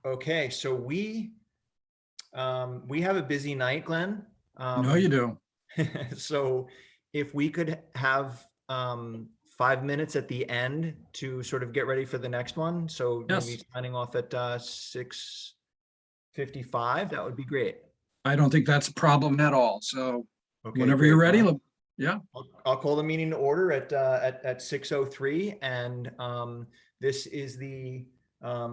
Okay, so we have a busy night, Glenn. I know you do. So if we could have 5 minutes at the end to sort of get ready for the next one. So maybe Yes, signing off at 6:55, that would be great. I don't think that's a problem at all. So Okay, whenever you're great. ready, yeah, I'll call the meeting to order at 6:03, and this is the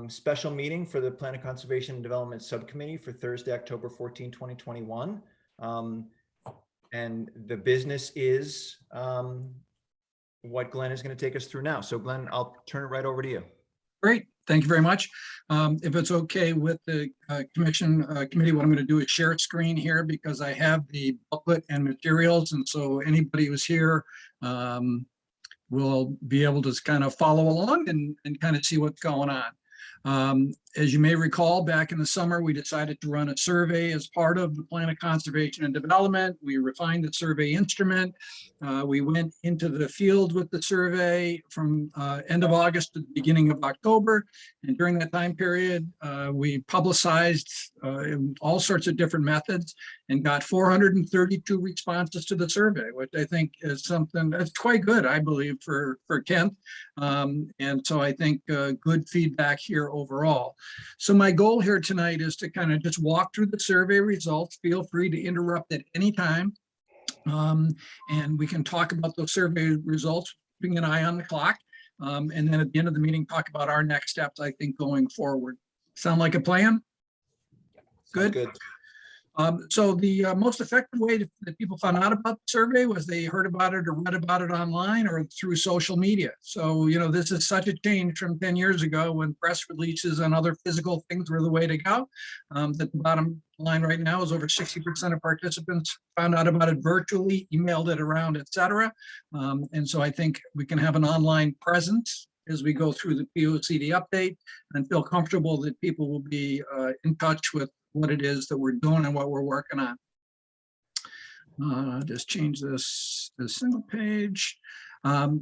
special meeting for the Plan of Conservation and Development Subcommittee for Thursday, October 14, 2021. And the business is what Glenn is going to take us through now. So Glenn, I'll turn it right over to you. great. Thank you very much. If it's okay with the committee, what I'm going to do is share screen here because I have the booklet and materials. And so anybody who's here will be able to kind of follow along and kind of see what's going on. As you may recall, back in the summer, we decided to run a survey as part of the Plan of Conservation and Development. We refined the survey instrument. We went into the field with the survey from end of August to the beginning of October. And during that time period, we publicized in all sorts of different methods and got 432 responses to the survey, which I think is something that's quite good, I believe, for Kent. And so I think good feedback here overall. So my goal here tonight is to kind of just walk through the survey results. Feel free to interrupt at any time. And we can talk about those survey results, keeping an eye on the clock. And then at the end of the meeting, talk about our next steps, I think, going forward. Sound like a plan? Good. Good. So the most effective way that people found out about the survey was they heard about it or read about it online or through social media. So, you know, this is such a change from 10 years ago when press releases and other physical things were the way to go. That the bottom line right now is over 60% of participants found out about it virtually, emailed it around, et cetera. And so I think we can have an online presence as we go through the POCD update and feel comfortable that people will be in touch with what it is that we're doing and what we're working on. Just change this to single page.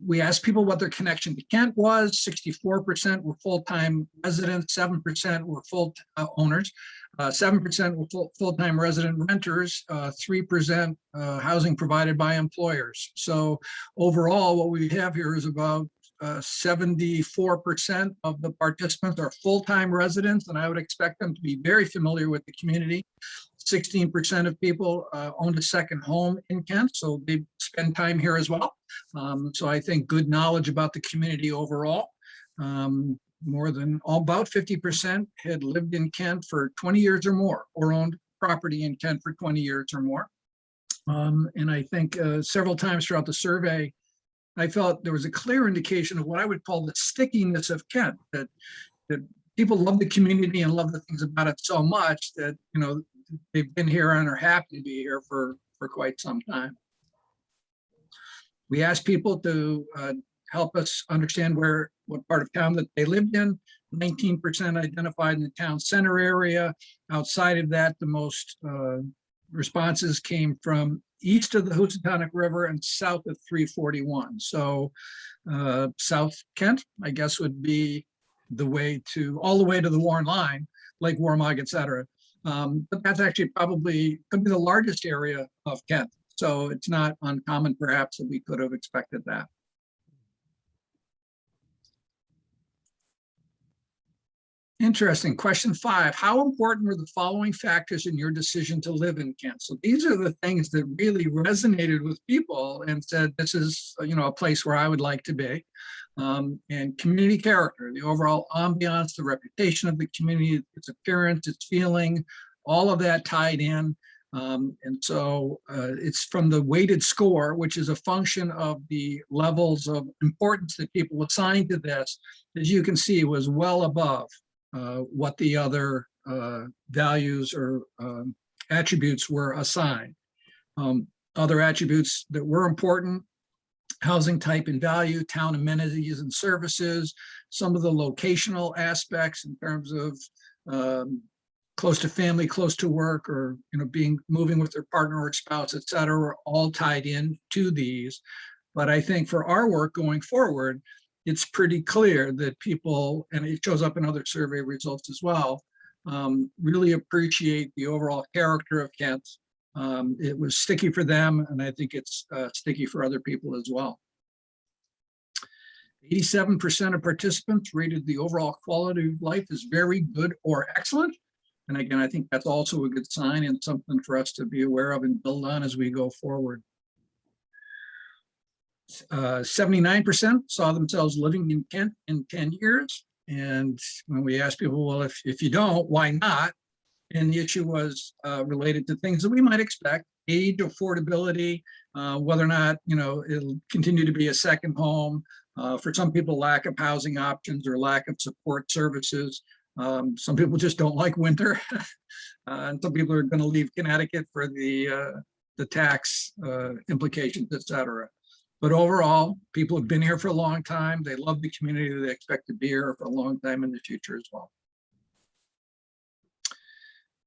We asked people what their connection to Kent was. 64% were full-time residents, 7% were full owners, 7% were full-time resident renters, 3% housing provided by employers. So overall, what we have here is about 74% of the participants are full-time residents, and I would expect them to be very familiar with the community. 16% of people owned a second home in Kent, so they spend time here as well. So I think good knowledge about the community overall. More than about 50% had lived in Kent for 20 years or more, or owned property in Kent for 20 years or more. And I think several times throughout the survey, I felt there was a clear indication of what I would call the stickiness of Kent, that people love the community and love the things about it so much that, you know, they've been here and are happy to be here for quite some time. We asked people to help us understand what part of town that they lived in. 19% identified in the town center area. Outside of that, the most responses came from east of the Housatonic River and south of 341. So South Kent, I guess, would be the way to, all the way to the Warren line, Lake Warmog, et cetera. But that's actually probably could be the largest area of Kent. So it's not uncommon perhaps that we could have expected that. Interesting. Question 5, how important were the following factors in your decision to live in Kent? So these are the things that really resonated with people and said, this is, you know, a place where I would like to be. And community character, the overall ambiance, the reputation of the community, its appearance, its feeling, all of that tied in. And so it's from the weighted score, which is a function of the levels of importance that people assigned to this, as you can see, was well above what the other values or attributes were assigned. Other attributes that were important: housing type and value, town amenities and services, some of the locational aspects in terms of close to family, close to work, or, you know, moving with their partner or spouse, et cetera, are all tied in to these. But I think for our work going forward, it's pretty clear that people, and it shows up in other survey results as well, really appreciate the overall character of Kent. It was sticky for them, and I think it's sticky for other people as well. 87% of participants rated the overall quality of life as very good or excellent. And again, I think that's also a good sign and something for us to be aware of and build on as we go forward. 79% saw themselves living in Kent in 10 years. And when we asked people, well, if you don't, why not? And the issue was related to things that we might expect: age, affordability, whether or not, it'll continue to be a second home. For some people, lack of housing options or lack of support services. Some people just don't like winter. And some people are going to leave Connecticut for the tax implications, et cetera. But overall, people have been here for a long time. They love the community. They expect to be here for a long time in the future as well.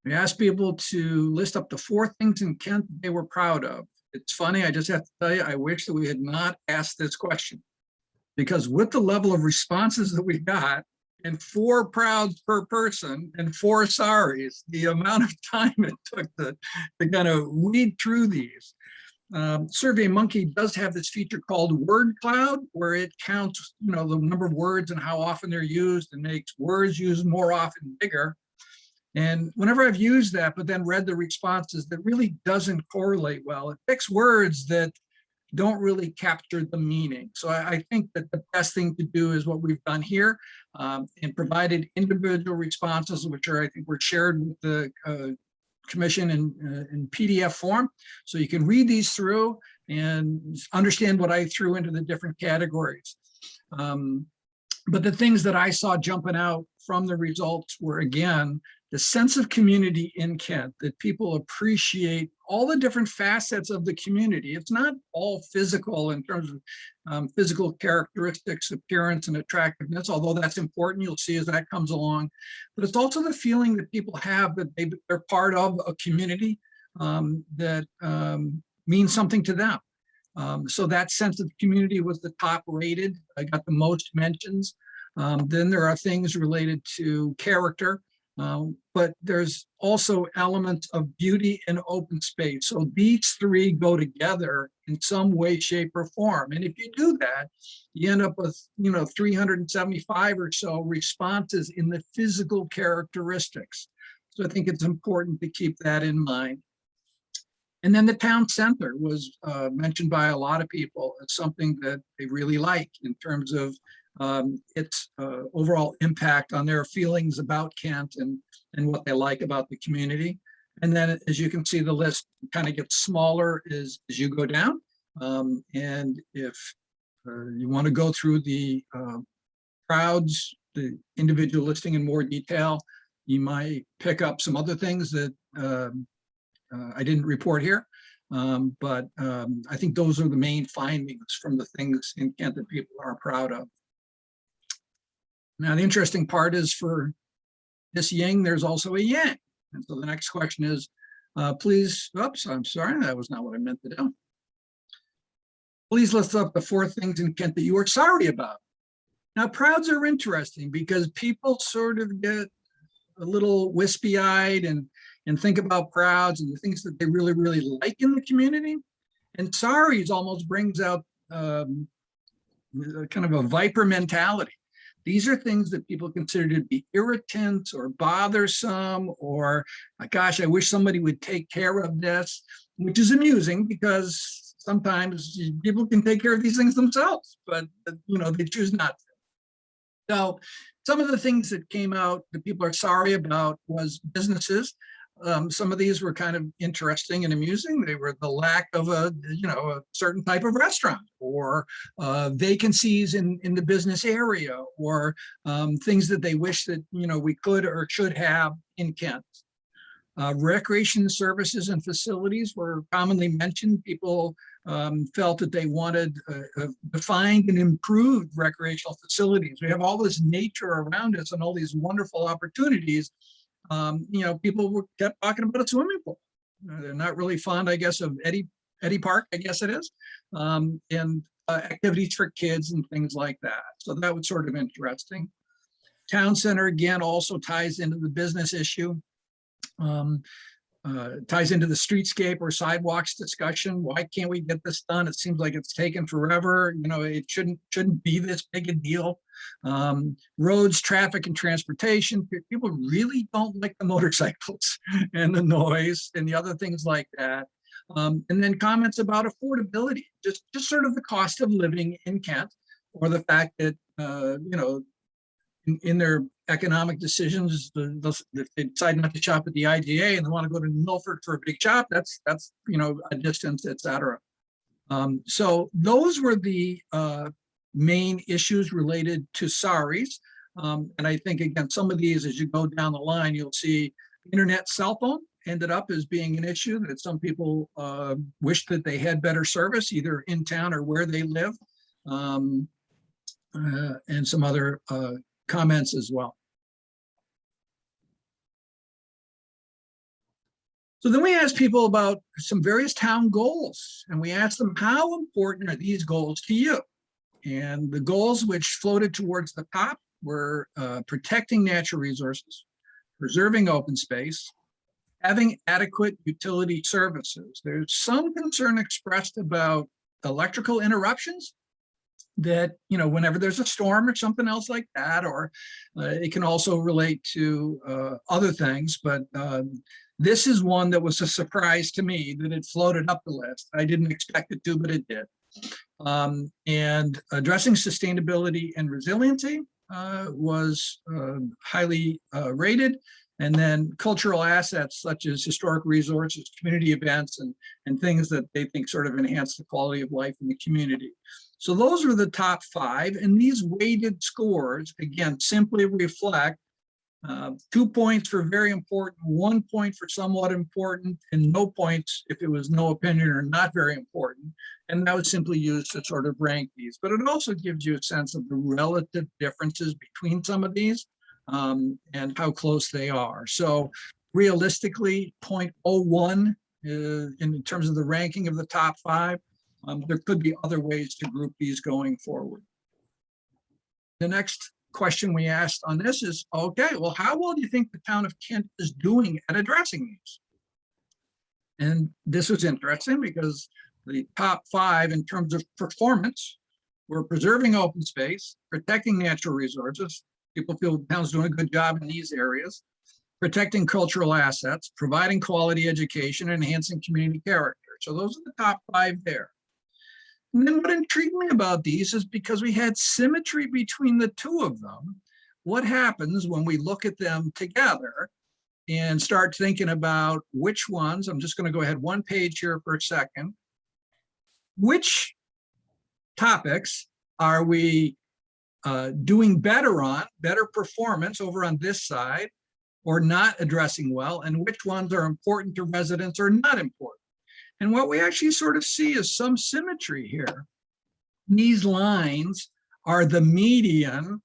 We asked people to list up the 4 things in Kent they were proud of. It's funny, I just have to tell you, I wish that we had not asked this question, because with the level of responses that we got, and 4 prouds per person and 4 sorries, the amount of time it took to kind of weed through these. SurveyMonkey does have this feature called word cloud, where it counts, the number of words and how often they're used, and makes words used more often bigger. And whenever I've used that, but then read the responses, that really doesn't correlate well. It picks words that don't really capture the meaning. So I think that the best thing to do is what we've done here, and provided individual responses, which I think were shared with the commission in PDF form. So you can read these through and understand what I threw into the different categories. But the things that I saw jumping out from the results were, again, the sense of community in Kent, that people appreciate all the different facets of the community. It's not all physical in terms of physical characteristics, appearance, and attractiveness, although that's important, you'll see as that comes along. But it's also the feeling that people have that they're part of a community that means something to them. So that sense of community was the top rated. I got the most mentions. Then there are things related to character. But there's also elements of beauty and open space. So these 3 go together in some way, shape, or form. And if you do that, you end up with 375 or so responses in the physical characteristics. So I think it's important to keep that in mind. And then the town center was mentioned by a lot of people as something that they really like in terms of its overall impact on their feelings about Kent and what they like about the community. And then, as you can see, the list kind of gets smaller as you go down. And if you want to go through the prouds, the individual listing in more detail, you might pick up some other things that I didn't report here. But I think those are the main findings from the things in Kent that people are proud of. Now, the interesting part is for this yin, there's also a yang. And so the next question is, please, oops, I'm sorry, that was not what I meant to do. Please list up the 4 things in Kent that you are sorry about. Now, prouds are interesting because people sort of get a little wispy-eyed and think about prouds and the things that they really, really like in the community. And sorries almost brings out kind of a viper mentality. These are things that people consider to be irritants or bothersome, or gosh, I wish somebody would take care of this, which is amusing because sometimes people can take care of these things themselves, but they choose not to. So some of the things that came out that people are sorry about was businesses. Some of these were kind of interesting and amusing. They were the lack of a certain type of restaurant, or vacancies in the business area, or things that they wish that we could or should have in Kent. Recreation services and facilities were commonly mentioned. People felt that they wanted defined and improved recreational facilities. We have all this nature around us and all these wonderful opportunities. People kept talking about a swimming pool. They're not really fond, I guess, of Eddy Park, I guess it is. And activities for kids and things like that. So that was sort of interesting. Town center, again, also ties into the business issue. Ties into the streetscape or sidewalks discussion. Why can't we get this done? It seems like it's taken forever. You know, it shouldn't be this big a deal. Roads, traffic, and transportation. People really don't like the motorcycles and the noise and the other things like that. And then comments about affordability, just sort of the cost of living in Kent, or the fact that you know, in their economic decisions, if they decide not to shop at the IGA and they want to go to Milford for a big shop, that's you know, a distance, etc. So those were the main issues related to SARIs. And I think, again, some of these, as you go down the line, you'll see internet cell phone ended up as being an issue that some people wish that they had better service either in town or where they live, and some other comments as well. So then we asked people about some various town goals, and we asked them, how important are these goals to you? And the goals which floated towards the top were protecting natural resources, preserving open space, having adequate utility services. There's some concern expressed about electrical interruptions, that, you know, whenever there's a storm or something else like that, or it can also relate to other things, but this is one that was a surprise to me that it floated up the list. I didn't expect it to, but it did. And addressing sustainability and resiliency was highly rated. And then cultural assets such as historic resources, community events, and things that they think sort of enhance the quality of life in the community. So those were the top 5, and these weighted scores, again, simply reflect 2 points for very important, 1 point for somewhat important, and no points if it was no opinion or not very important. And that was simply used to sort of rank these. But it also gives you a sense of the relative differences between some of these and how close they are. So realistically, 0.01 in terms of the ranking of the top 5. There could be other ways to group these going forward. The next question we asked on this is, okay, well, how well do you think the town of Kent is doing at addressing these? And this was interesting because the top 5 in terms of performance were preserving open space, protecting natural resources. People feel the town's doing a good job in these areas, protecting cultural assets, providing quality education, and enhancing community character. So those are the top 5 there. And then what intrigued me about these is because we had symmetry between the 2 of them. What happens when we look at them together and start thinking about which ones, I'm just going to go ahead 1 page here for a second, which topics are we doing better on, better performance over on this side, or not addressing well, and which ones are important to residents or not important. And what we actually sort of see is some symmetry here. These lines are the median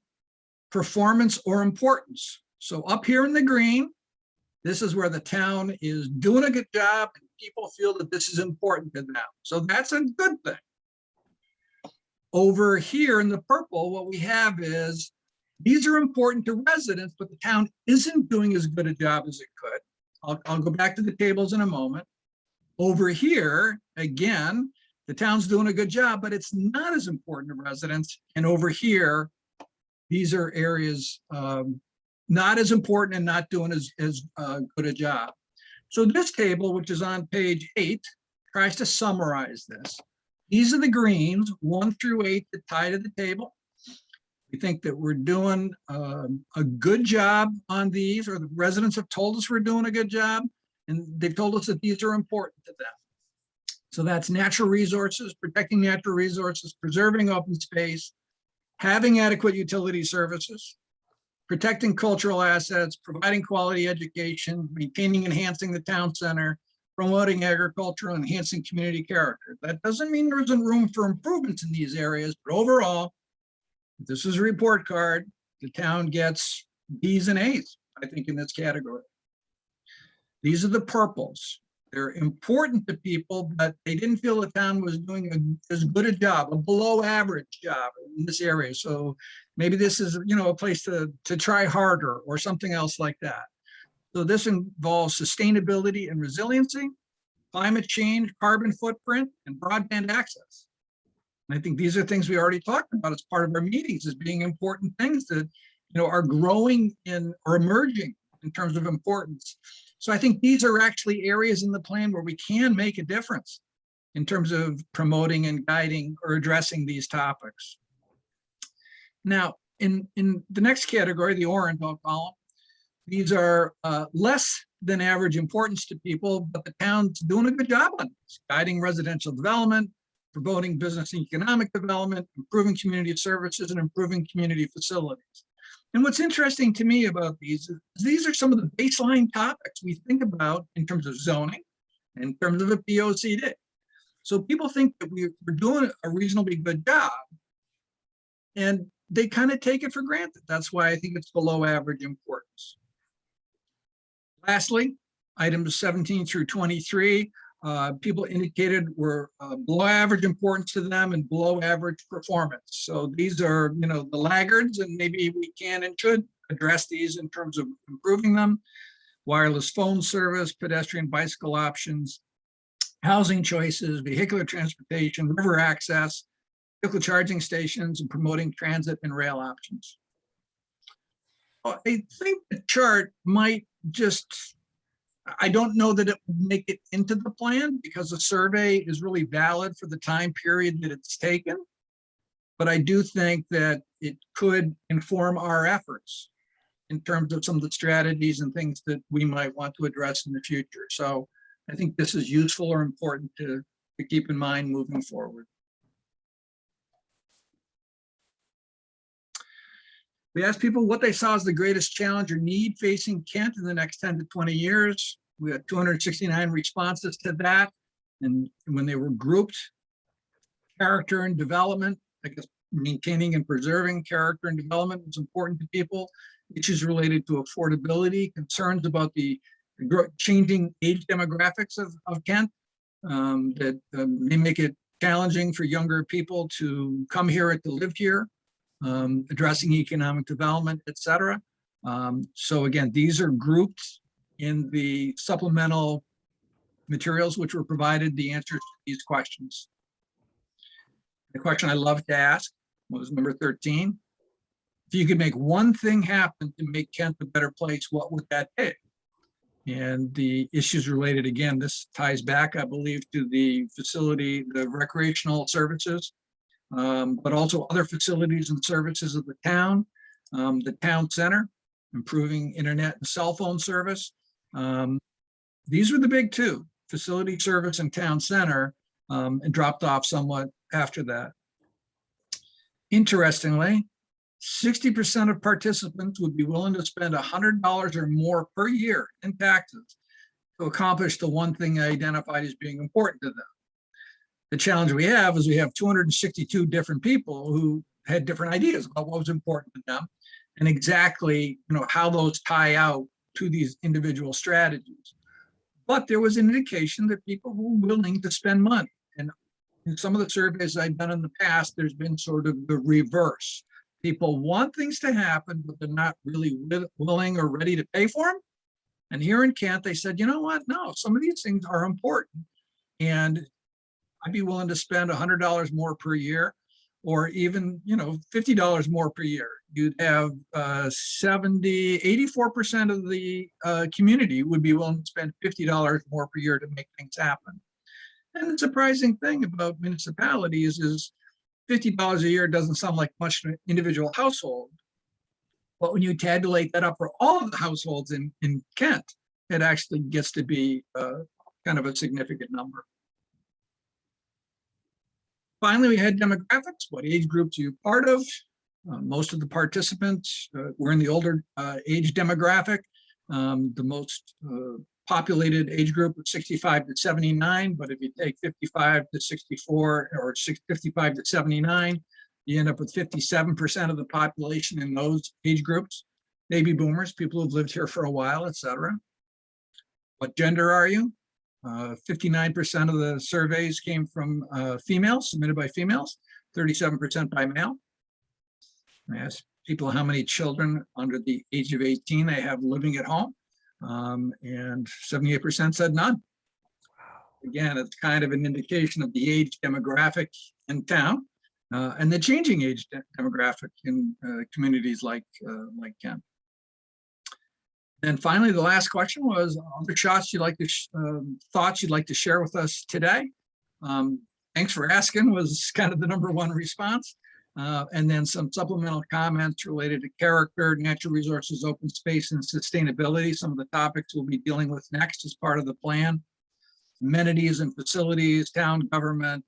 performance or importance. So up here in the green, this is where the town is doing a good job and people feel that this is important to them. So that's a good thing. Over here in the purple, what we have is these are important to residents, but the town isn't doing as good a job as it could. I'll go back to the tables in a moment. Over here, again, the town's doing a good job, but it's not as important to residents. And over here, these are areas not as important and not doing as good a job. So this table, which is on page 8, tries to summarize this. These are the greens, 1 through 8, that tie to the table. We think that we're doing a good job on these, or the residents have told us we're doing a good job, and they've told us that these are important to them. So that's natural resources, protecting natural resources, preserving open space, having adequate utility services, protecting cultural assets, providing quality education, maintaining, enhancing the town center, promoting agriculture, and enhancing community character. That doesn't mean there isn't room for improvements in these areas, but overall, this is a report card. The town gets B's and A's, I think, in this category. These are the purples. They're important to people, but they didn't feel the town was doing as good a job, a below average job in this area. So maybe this is, a place to try harder or something else like that. So this involves sustainability and resiliency, climate change, carbon footprint, and broadband access. And I think these are things we already talked about as part of our meetings as being important things that, are growing in or emerging in terms of importance. So I think these are actually areas in the plan where we can make a difference in terms of promoting and guiding or addressing these topics. Now, in the next category, the orange, I'll call them, these are less than average importance to people, but the town's doing a good job on this, guiding residential development, promoting business and economic development, improving community services, and improving community facilities. And what's interesting to me about these is these are some of the baseline topics we think about in terms of zoning, in terms of a POCD. So people think that we're doing a reasonably good job, and they kind of take it for granted. That's why I think it's below average importance. Lastly, items 17 through 23, people indicated were below average importance to them and below average performance. So these are, the laggards, and maybe we can and should address these in terms of improving them. Wireless phone service, pedestrian bicycle options, housing choices, vehicular transportation, river access, vehicle charging stations, and promoting transit and rail options. I think the chart might just, I don't know that it would make it into the plan because the survey is really valid for the time period that it's taken. But I do think that it could inform our efforts in terms of some of the strategies and things that we might want to address in the future. So I think this is useful or important to keep in mind moving forward. We asked people what they saw as the greatest challenge or need facing Kent in the next 10 to 20 years. We had 269 responses to that. And when they were grouped, character and development, I guess maintaining and preserving character and development was important to people. Issues related to affordability, concerns about the changing age demographics of Kent that may make it challenging for younger people to come here and to live here. Addressing economic development, et cetera. So again, these are grouped in the supplemental materials which were provided the answers to these questions. The question I love to ask was number 13. If you could make one thing happen to make Kent a better place, what would that be? And the issues related, again, this ties back, I believe, to the facility, the recreational services, but also other facilities and services of the town center, improving internet and cell phone service. These were the big two, facility service and town center, and dropped off somewhat after that. Interestingly, 60% of participants would be willing to spend $100 or more per year in taxes to accomplish the one thing identified as being important to them. The challenge we have is we have 262 different people who had different ideas about what was important to them and exactly how those tie out to these individual strategies. But there was an indication that people were willing to spend money. And in some of the surveys I've done in the past, there's been sort of the reverse. People want things to happen, but they're not really willing or ready to pay for them. And here in Kent, they said, you know what? No, some of these things are important. And I'd be willing to spend $100 more per year, or even, $50 more per year. You'd have 84% of the community would be willing to spend $50 more per year to make things happen. And the surprising thing about municipalities is $50 a year doesn't sound like much to an individual household. But when you tabulate that up for all of the households in Kent, it actually gets to be kind of a significant number. Finally, we had demographics. What age groups are you part of? Most of the participants were in the older age demographic. The most populated age group was 65 to 79, but if you take 55 to 64 or 55 to 79, you end up with 57% of the population in those age groups. Baby boomers, people who've lived here for a while, et cetera. What gender are you? 59% of the surveys came from females, submitted by females, 37% by male. I asked people how many children under the age of 18 they have living at home, and 78% said none. Again, it's kind of an indication of the age demographic in town and the changing age demographic in communities like Kent. And finally, the last question was other thoughts you'd like to share with us today. Thanks for asking was kind of the #1 response. And then some supplemental comments related to character, natural resources, open space, and sustainability. Some of the topics we'll be dealing with next as part of the plan. Amenities and facilities, town government,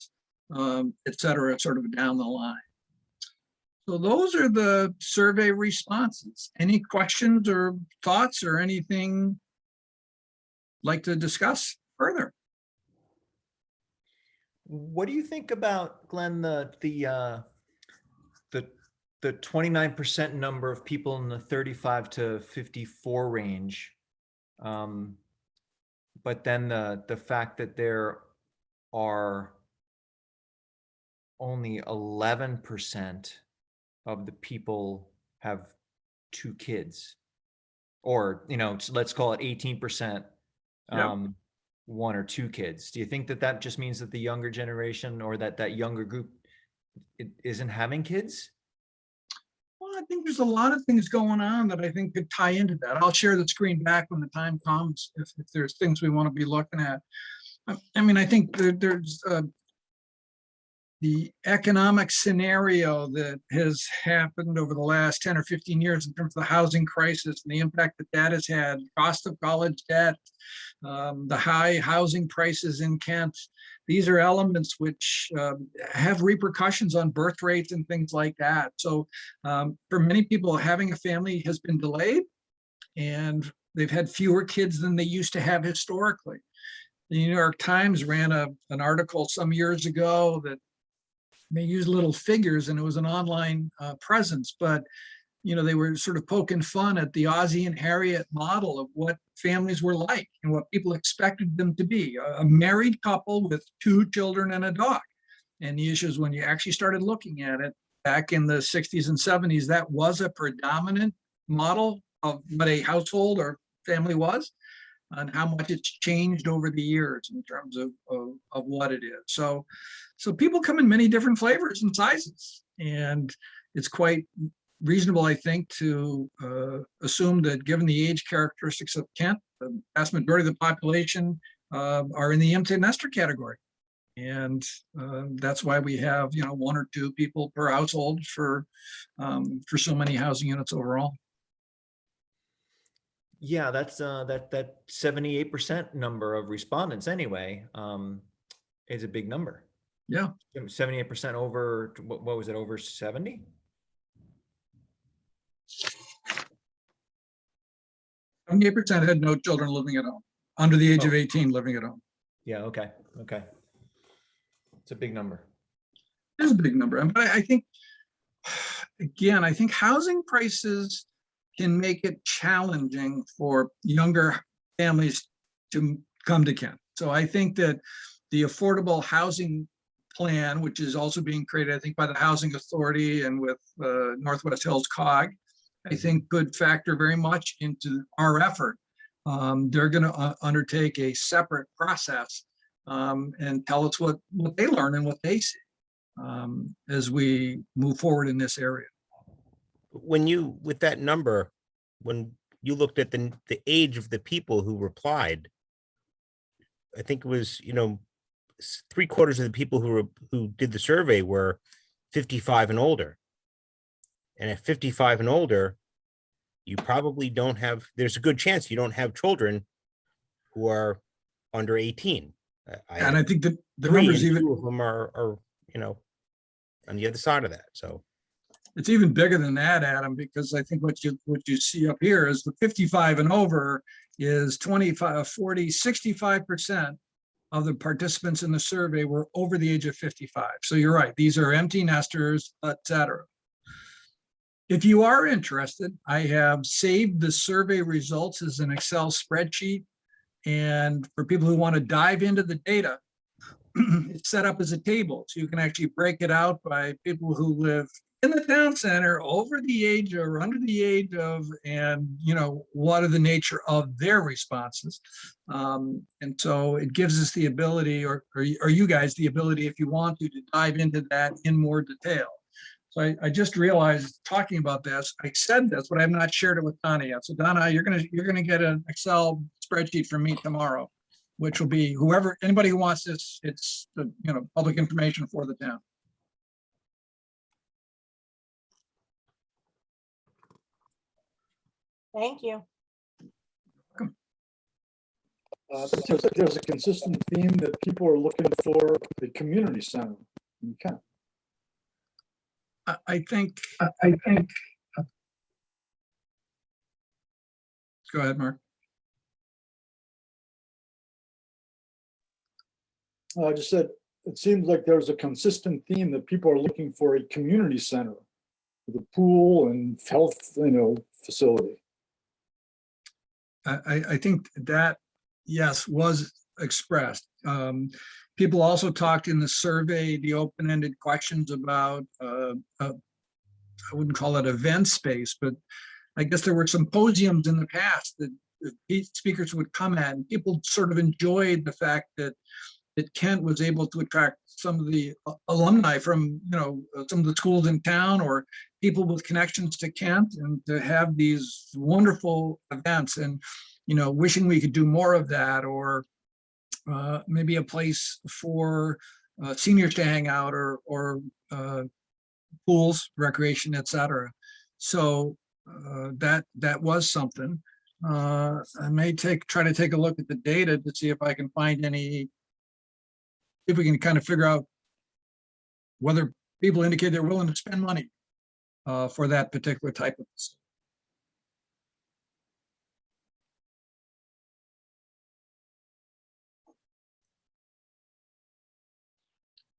et cetera, sort of down the line. So those are the survey responses. Any questions or thoughts or anything like to discuss further? What do you think about, Glenn, the 29% number of people in the 35 to 54 range? But then the fact that there are only 11% of the people have 2 kids, or, let's call it 18%, Yep. 1 or 2 kids. Do you think that just means that the younger generation, or that younger group, isn't having kids? Well, I think there's a lot of things going on that I think could tie into that. I'll share the screen back when the time comes if there's things we want to be looking at. I mean, I think there's the economic scenario that has happened over the last 10 or 15 years in terms of the housing crisis and the impact that has had, cost of college debt, the high housing prices in Kent. These are elements which have repercussions on birth rates and things like that. So for many people, having a family has been delayed, and they've had fewer kids than they used to have historically. The New York Times ran an article some years ago that they used little figures, and it was an online presence, but they were sort of poking fun at the Ozzie and Harriet model of what families were like and what people expected them to be. A married couple with 2 children and a dog. And the issue is, when you actually started looking at it back in the 60s and 70s, that was a predominant model of what a household or family was, and how much it's changed over the years in terms of what it is. So people come in many different flavors and sizes, and it's quite reasonable, I think, to assume that given the age characteristics of Kent, the vast majority of the population are in the empty nester category. And that's why we have 1 or 2 people per household for so many housing units overall. Yeah, that's that 78% number of respondents anyway, is a big number. Yeah. 78% over, what was it, over 70? 78% had no children living at home, under the age of 18 living at home. Yeah, okay. It's a big number. It is a big number. But I think, again, I think housing prices can make it challenging for younger families to come to Kent. So I think that the affordable housing plan, which is also being created, I think, by the Housing Authority and with Northwest Hills Cog, I think could factor very much into our effort. They're going to undertake a separate process and tell us what they learn and what they see as we move forward in this area. With that number, when you looked at the age of the people who replied, I think it was, 3/4 of the people who did the survey were 55 and older. And at 55 and older, you probably there's a good chance you don't have children who are under 18. And I think that the 3, numbers and even 2 of them are on the other side of that. So it's even bigger than that, Adam, because I think what you see up here is the 55 and over is 25, 40, 65% of the participants in the survey were over the age of 55. So you're right. These are empty nesters, etc. If you are interested, I have saved the survey results as an Excel spreadsheet And for people who want to dive into the data, it's set up as a table. So you can actually break it out by people who live in the town center, over the age or under the age of, and what are the nature of their responses. And so it gives us the ability, or you guys the ability, if you want to dive into that in more detail. So I just realized talking about this, I said this, but I have not shared it with Donna yet. So Donna, you're gonna get an Excel spreadsheet from me tomorrow, which will be anybody who wants this, it's public information for the town. Thank you. There's a consistent theme that people are looking for the community center in Kent. I think. Go ahead, Mark. I just said, it seems like there's a consistent theme that people are looking for a community center with a pool and health, facility. I think that, yes, was expressed. People also talked in the survey, the open-ended questions about, I wouldn't call it event space, but I guess there were symposiums in the past that speakers would come at, and people sort of enjoyed the fact that Kent was able to attract some of the alumni from, some of the schools in town, or people with connections to Kent, and to have these wonderful events, and, wishing we could do more of that, or maybe a place for seniors to hang out, or pools, recreation, etc. So that was something. I may try to take a look at the data to see if I can find if we can kind of figure out whether people indicate they're willing to spend money for that particular type of stuff.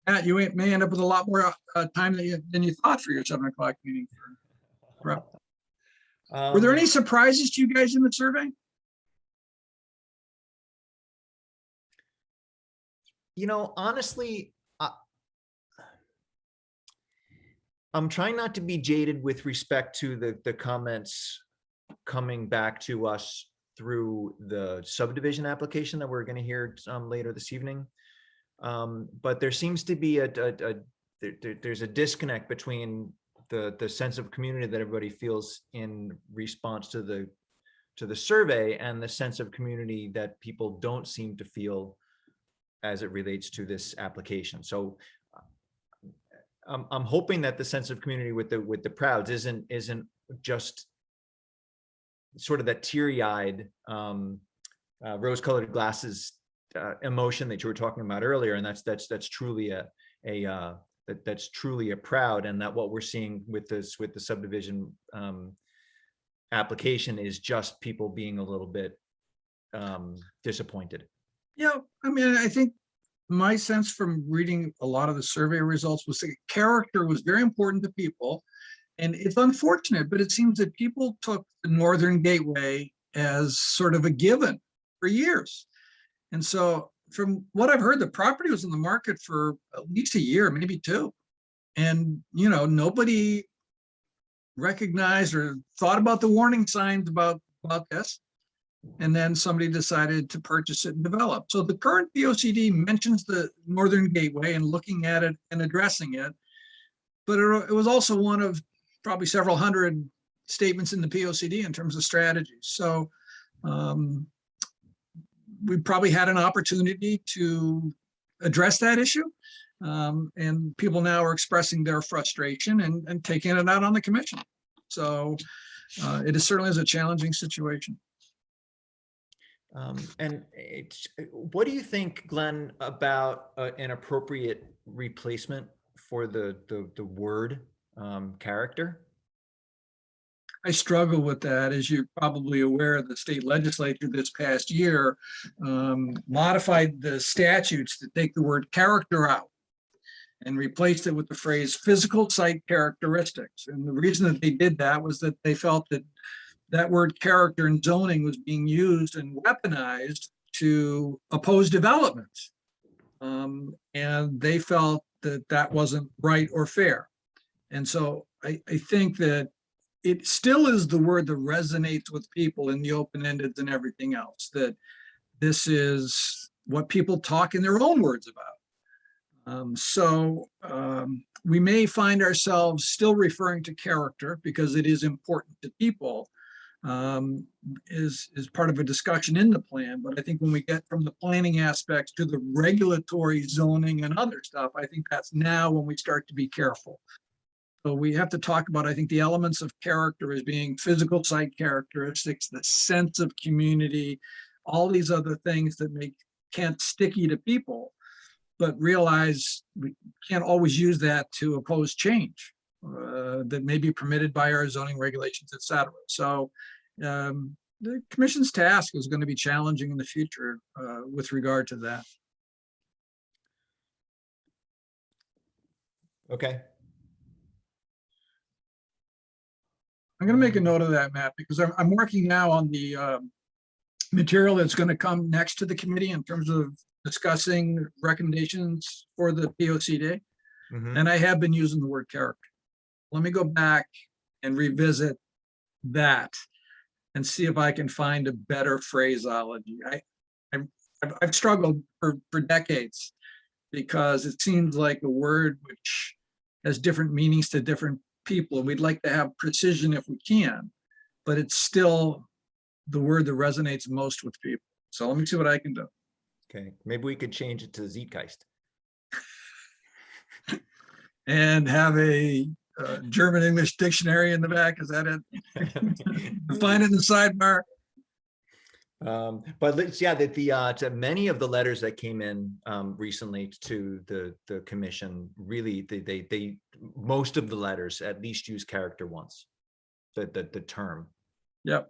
Matt, you may end up with a lot more time than you thought for your 7 o'clock meeting. Were there any surprises to you guys in the survey? Honestly, I'm trying not to be jaded with respect to the comments coming back to us through the subdivision application that we're going to hear later this evening. But there seems to be there's a disconnect between the sense of community that everybody feels in response to the survey, and the sense of community that people don't seem to feel as it relates to this application. So I'm hoping that the sense of community with the Prouds isn't just sort of that teary-eyed, rose-colored glasses emotion that you were talking about earlier, and that's truly that's truly a Proud, and that what we're seeing with the subdivision application is just people being a little bit disappointed. Yeah, I mean, I think my sense from reading a lot of the survey results was that character was very important to people. And it's unfortunate, but it seems that people took the Northern Gateway as sort of a given for years. And so from what I've heard, the property was in the market for at least a year, maybe 2. And, nobody recognized or thought about the warning signs about this. And then somebody decided to purchase it and develop. So the current POCD mentions the Northern Gateway and looking at it and addressing it. But it was also one of probably several hundred statements in the POCD in terms of strategies. So we probably had an opportunity to address that issue. And people now are expressing their frustration and taking it out on the commission. So it is certainly a challenging situation. And what do you think, Glenn, about an appropriate replacement for the word character? I struggle with that. As you're probably aware, the state legislature this past year modified the statutes to take the word character out and replaced it with the phrase physical site characteristics. And the reason that they did that was that they felt that word character in zoning was being used and weaponized to oppose development. And they felt that that wasn't right or fair. And so I think that it still is the word that resonates with people in the open-ended and everything else, that this is what people talk in their own words about. We may find ourselves still referring to character because it is important to people, is part of a discussion in the plan. But I think when we get from the planning aspects to the regulatory zoning and other stuff, I think that's now when we start to be careful. So we have to talk about, I think, the elements of character as being physical site characteristics, the sense of community, all these other things that make Kent sticky to people, but realize we can't always use that to oppose change that may be permitted by our zoning regulations, et cetera. So the commission's task is going to be challenging in the future with regard to that. Okay. I'm going to make a note of that, Matt, because I'm working now on the material that's going to come next to the committee in terms of discussing recommendations for the POCD. Mhm. And I have been using the word character. Let me go back and revisit that and see if I can find a better phraseology. I've struggled for decades because it seems like a word which has different meanings to different people. We'd like to have precision if we can, but it's still the word that resonates most with people. So let me see what I can do. Okay, maybe we could change it to Zeitgeist. And have a German English dictionary in the back. Is that it? Find it in the sidebar. But yeah, that to many of the letters that came in recently to the commission, really, they most of the letters at least use character once, the term. Yep.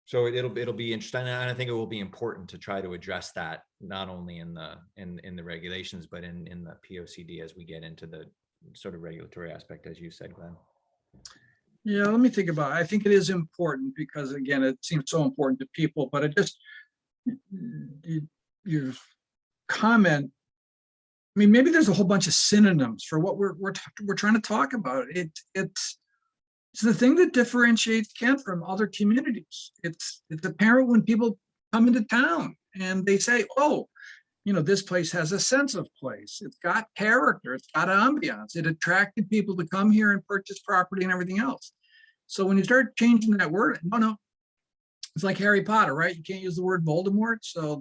So it'll be interesting, and I think it will be important to try to address that not only in the regulations, but in the POCD as we get into the sort of regulatory aspect, as you said, Glenn. Yeah, let me think about it. I think it is important because, again, it seems so important to people, but it just, your comment, I mean, maybe there's a whole bunch of synonyms for what we're trying to talk about. It's the thing that differentiates Kent from other communities. It's apparent when people come into town and they say, oh, this place has a sense of place. It's got character. It's got ambiance. It attracted people to come here and purchase property and everything else. So when you start changing that word, no, it's like Harry Potter, right? You can't use the word Voldemort. So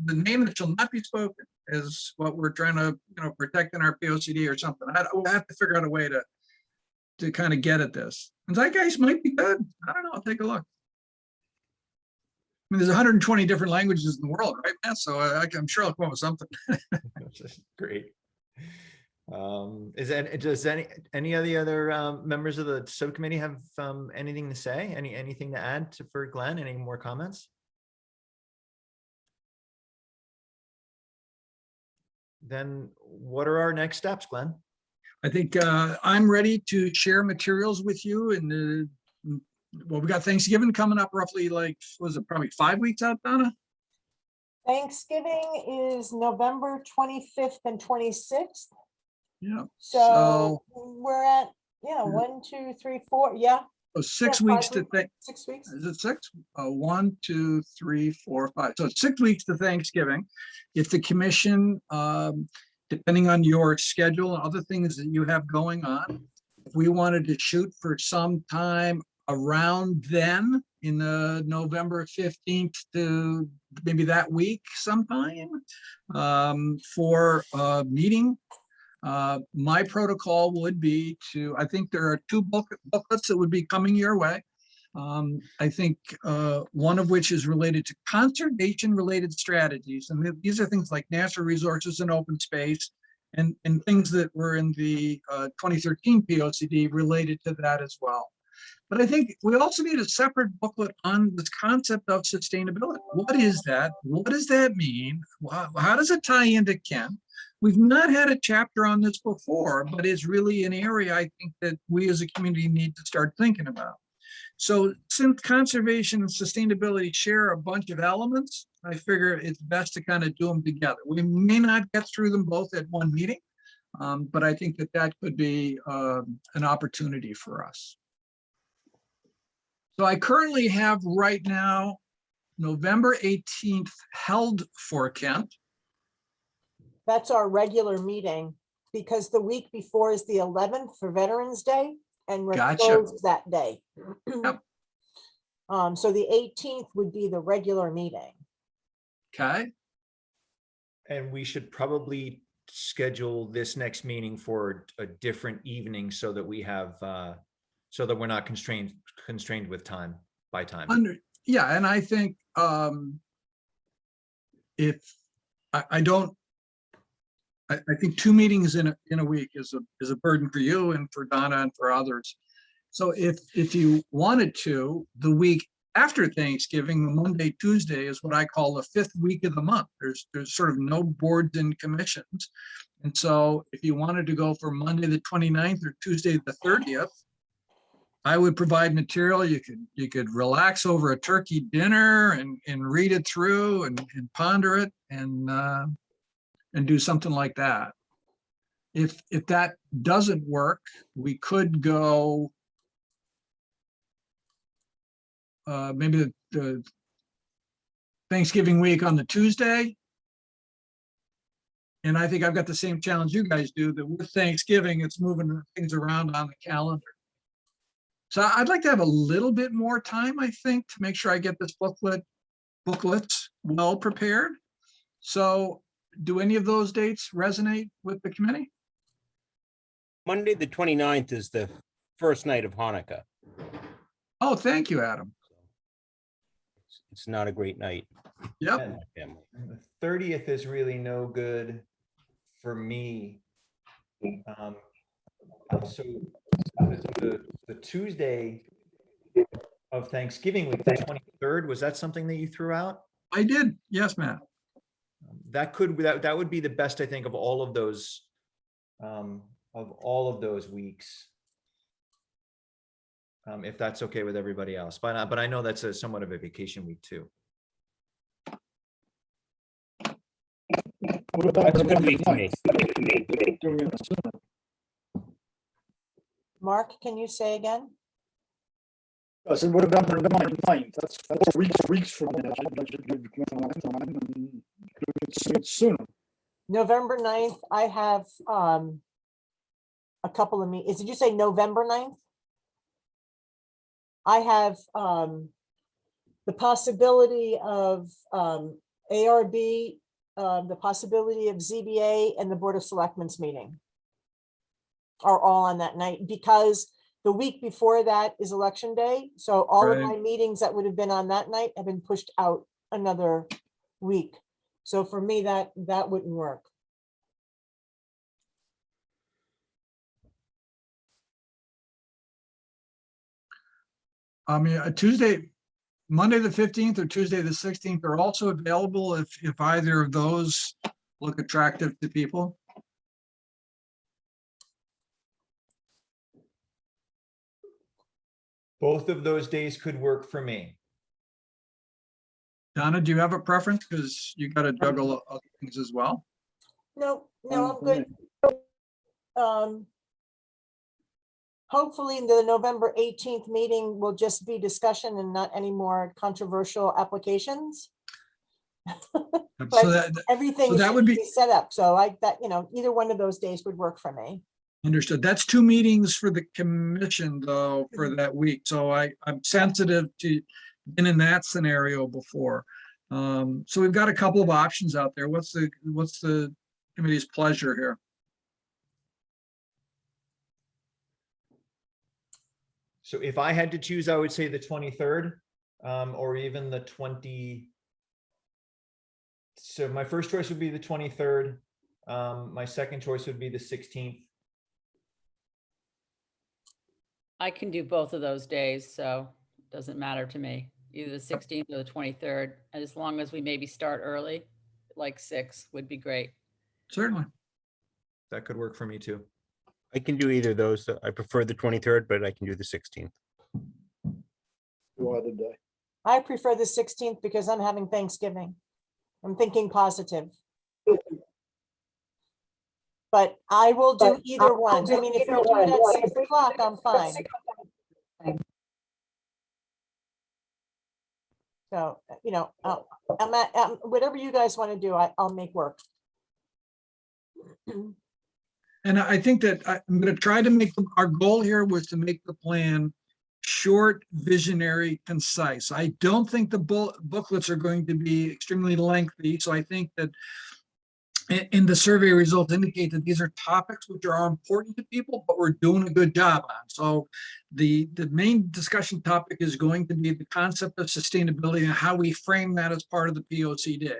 the name that shall not be spoken is what we're trying to, protect in our POCD or something. We'll have to figure out a way to kind of get at this. And Zeitgeist might be good. I don't know. I'll take a look. I mean, there's 120 different languages in the world, right, Matt? So I'm sure I'll come up with something. Great. Does any of the other members of the subcommittee have anything to say? Anything to add for Glenn? Any more comments? Then what are our next steps, Glenn? I think I'm ready to share materials with you. And well, we got Thanksgiving coming up roughly, like, was it probably 5 weeks out, Donna? Thanksgiving is November 25th and 26th. Yeah. So we're at, 1, 2, 3, 4. Yeah. So 6 Yeah, weeks 5 to weeks. think. 6 weeks. Is it 6? 1, 2, 3, 4, 5. So it's 6 weeks to Thanksgiving. If the commission, depending on your schedule and other things that you have going on, if we wanted to shoot for some time around then in the November 15th to maybe that week sometime for a meeting, my protocol would be I think there are 2 booklets that would be coming your way. I think one of which is related to conservation related strategies. And these are things like natural resources and open space and things that were in the 2013 POCD related to that as well. But I think we also need a separate booklet on this concept of sustainability. What is that? What does that mean? How does it tie into Kent? We've not had a chapter on this before, but it's really an area I think that we as a community need to start thinking about. So since conservation and sustainability share a bunch of elements, I figure it's best to kind of do them together. We may not get through them both at one meeting, but I think that that could be an opportunity for us. So I currently have right now November 18th held for Kent. That's our regular meeting, because the week before is the 11th for Veterans Day, and we're Gotcha. closed that day. Yep. So the 18th would be the regular meeting. Okay, And we should probably schedule this next meeting for a different evening so that we have, so that we're not constrained with time, by time. yeah, and I think if I think 2 meetings in a week is a burden for you and for Donna and for others. So if you wanted to, the week after Thanksgiving, Monday, Tuesday is what I call the 5th week of the month. There's sort of no boards and commissions. And so if you wanted to go for Monday, the 29th or Tuesday, the 30th, I would provide material. You could relax over a turkey dinner and read it through and ponder it and do something like that. If that doesn't work, we could go maybe the Thanksgiving week on the Tuesday. And I think I've got the same challenge you guys do, that with Thanksgiving, it's moving things around on the calendar. So I'd like to have a little bit more time, I think, to make sure I get this booklets well prepared. So do any of those dates resonate with the committee? Monday, the 29th is the first night of Hanukkah. Oh, thank you, Adam. It's not a great night. Yep. And for my family. the 30th is really no good for me. So the Tuesday of Thanksgiving week, the 23rd, was that something that you threw out? I did. Yes, Matt. That would be the best, I think, of all of those weeks. If that's okay with everybody else, but I know that's somewhat of a vacation week too. What about That's a good week for me. doing it sooner? Mark, can you say again? I said, what about the 9th? That's 4 weeks from now. I should give time and do it sooner. November 9th, I have a couple of meetings. Did you say November 9th? I have the possibility of ARB, the possibility of ZBA, and the Board of Selectmen's meeting are all on that night, because the week before that is Election Day. So all of Right. my meetings that would have been on that night have been pushed out another week. So for me, that wouldn't work. I mean, a Tuesday, Monday, the 15th or Tuesday, the 16th are also available if either of those look attractive to people. Both of those days could work for me. Donna, do you have a preference? Because you got to juggle other things as well. No, Fine I'm for me. good. Hopefully the November 18th meeting will just be discussion and not any more controversial applications. So But that, everything so that should would be- be set up. So either one of those days would work for me. understood. That's 2 meetings for the commission though, for that week. So I'm sensitive to been in that scenario before. So we've got a couple of options out there. What's the committee's pleasure here? So if I had to choose, I would say the 23rd, or even the 20. So my first choice would be the 23rd. My second choice would be the 16th. I can do both of those days, so it doesn't matter to me, either the 16th or the 23rd, as long as we maybe start early, like 6 would be great. Certainly. That could work for me too. I can do either of those. I prefer the 23rd, but I can do the 16th. Go out a day. I prefer the 16th because I'm having Thanksgiving. I'm thinking positive. But I will do either one. I mean, if you do it at 6 o'clock, I'm fine. So, you know, whatever you guys want to do, I'll make work. And I think that I'm going to try to make, our goal here was to make the plan short, visionary, concise. I don't think the booklets are going to be extremely lengthy. So I think that in the survey results indicate that these are topics which are important to people, but we're doing a good job on. So the main discussion topic is going to be the concept of sustainability and how we frame that as part of the POCD.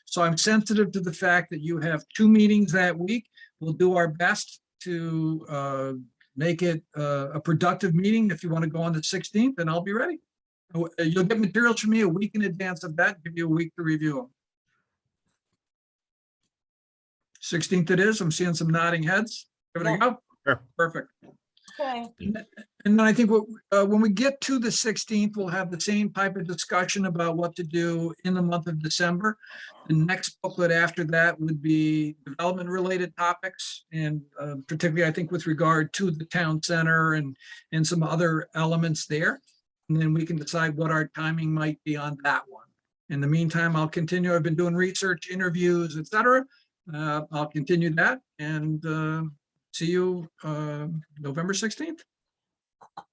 So I'm sensitive to the fact that you have 2 meetings that week. We'll do our best to make it a productive meeting. If you want to go on the 16th, then I'll be ready. You'll get materials from me a week in advance of that, give you a week to review them. 16th it is. I'm seeing some nodding heads. Everything Yeah. go? Sure. Perfect. Okay. And then I think when we get to the 16th, we'll have the same type of discussion about what to do in the month of December. The next booklet after that would be development-related topics, and particularly, I think, with regard to the town center and some other elements there. And then we can decide what our timing might be on that one. In the meantime, I'll continue. I've been doing research, interviews, et cetera. I'll continue that and see you November 16th.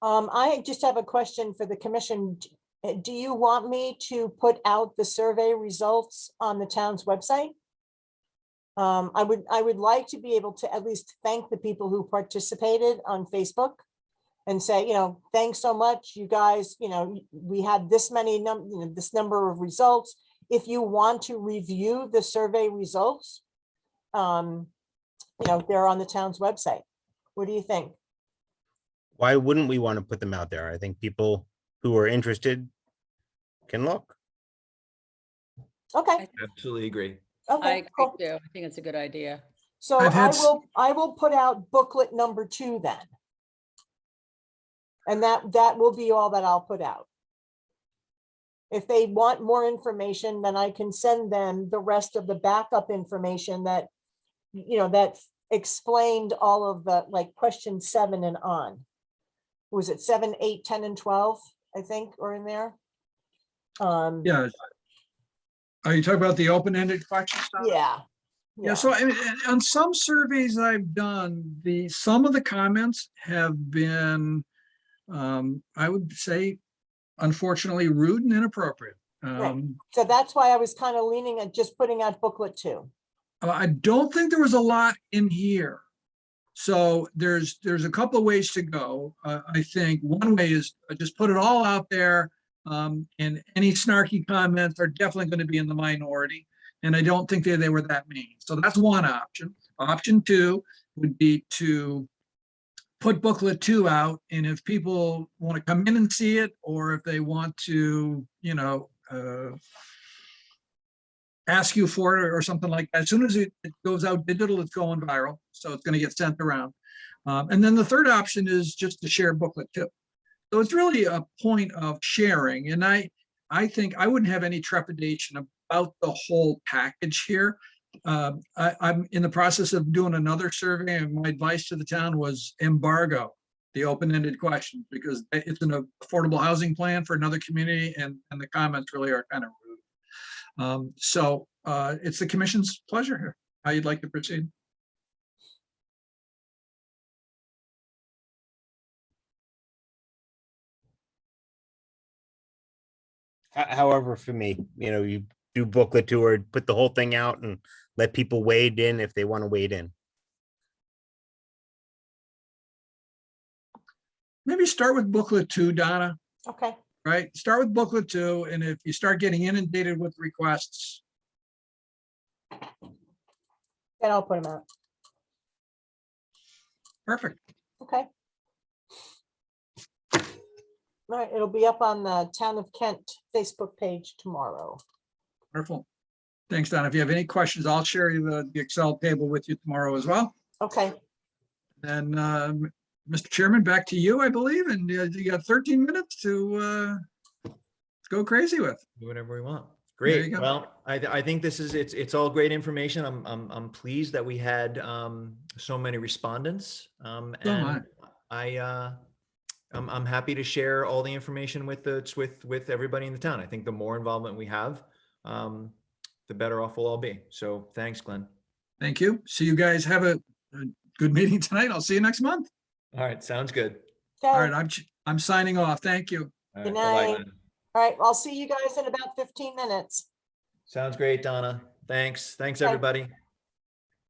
I just have a question for the commission. Do you want me to put out the survey results on the town's website? I would like to be able to at least thank the people who participated on Facebook and say, you know, thanks so much, you guys, you know, we had this many this number of results. If you want to review the survey results, you know, they're on the town's website. What do you think? Why wouldn't we want to put them out there? I think people who are interested can look. Okay, Absolutely agree. I okay, agree cool. too. I think it's a good idea. So I've had I will put out booklet number 2 then. And that will be all that I'll put out. If they want more information, then I can send them the rest of the backup information that, you know, that explained all of the, like, question 7 and on. Was it 7, 8, 10, and 12, I think, or in there? Yeah. Are you talking about the open-ended questions? Donna? Yeah. Yeah, so I mean, on some surveys I've done, some of the comments have been, I would say, unfortunately, rude and inappropriate. Right. So that's why I was kind of leaning at just putting out booklet 2. I don't think there was a lot in here. So there's a couple of ways to go. I think one way is just put it all out there, and any snarky comments are definitely going to be in the minority. And I don't think they were that mean. So that's one option. Option 2 would be to put booklet 2 out. And if people want to come in and see it, or if they want to, you know, ask you for it or something like that, as soon as it goes out digital, it's going viral. So it's going to get sent around. And then the third option is just to share booklet 2. So it's really a point of sharing. And I think I wouldn't have any trepidation about the whole package here. I'm in the process of doing another survey, and my advice to the town was embargo the open-ended questions, because it's an affordable housing plan for another community, and the comments really are kind of rude. So it's the commission's pleasure here, how you'd like to proceed. However, for me, you know, you do booklet 2 or put the whole thing out and let people wade in if they want to wade in. Maybe start with booklet 2, Donna, Okay. right? Start with booklet 2, and if you start getting inundated with requests, Then I'll put them out. perfect. Okay. All right, it'll be up on the Town of Kent Facebook page tomorrow. Wonderful. Thanks, Donna. If you have any questions, I'll share the Excel table with you tomorrow as well. Okay. And Mr. Chairman, back to you, I believe, and you got 13 minutes to go crazy with. Do whatever we want. There you Great. go. Well, I think this is, it's all great information. I'm pleased that we had, so many respondents. So am And I'm happy to share all the information with everybody in the town. I think the more involvement we have, the better off we'll all be. So thanks, Glenn. Thank you. So you guys have a good meeting tonight. I'll see you next month. All right, sounds good. All Okay, right, I'm signing off. Thank you. All Good right, bye-bye, night. Glenn. all right, I'll see you guys in about 15 minutes. Sounds great, Donna. Thanks. Thanks, Okay. everybody.